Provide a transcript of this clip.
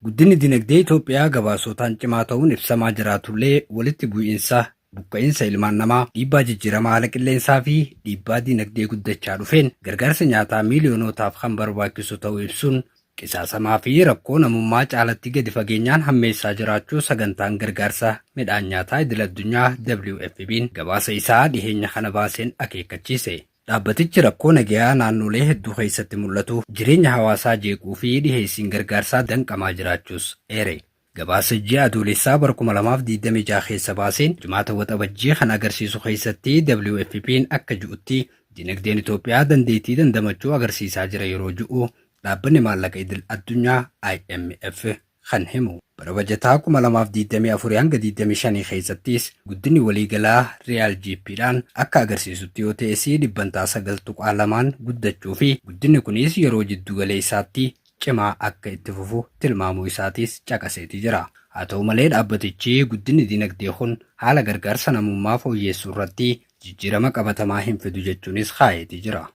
Guddinni dinagdee Itoophiyaa gabaasotaan cimaa ta'uun ibsamaa jiraatullee walitti bu'iinsa buqqa'insa ilmaan namaa, dhiibbaa jijjiirama haala qilleensaa fi dhiibbaa dinagdee guddachaa dhufeen gargaarsa nyaataa miiliyoonotaaf kan barbaachisu ta'uu ibsuun qisaasamaa fi rakkoo namummaa caalatti gadi fageenyaan hammeessaa jiraachuu sagantaan gargaarsa midhaan nyaataa idil-addunyaa WFP'n gabaasa isaa dhiheenya kana baaseen akeekkachiise. Dhaabbatichi rakkoo nagayaa naannolee hedduu keessatti mul'atu jireenya hawaasaa jeequu fi dhiheessiin gargaarsaa danqamaa jiraachuus eere. Gabaasa ji'a adoolessaa bara 2026 keessa baaseen jimaata waxabajjii kan agarsiisu keessatti WFP'n akka ji'utti dinagdeen Itoophiyaa dandeettii dandamachuu agarsiisaa jira yeroo ji'u dhaabbanni maallaqa idil-addunyaa IMF kan himu. Bara bajataa 2024 hanga 25 keessattis guddinni waliigalaa Riyaal GP'dhaan akka agarsiisutti yoo ta'es dhibbantaa 9.2 guddachuu fi guddinni kunis yeroo jiddu galeessaatti cimaa akka itti fufu tilmaamuu isaatis caqaseeti jira. Haa ta'u malee dhaabbatichi guddinni dinagdee kun haala gargaarsa namummaa fooyyessuu irratti jijjiirama qabatamaa hin fidu jechuunis kaayeeti jira.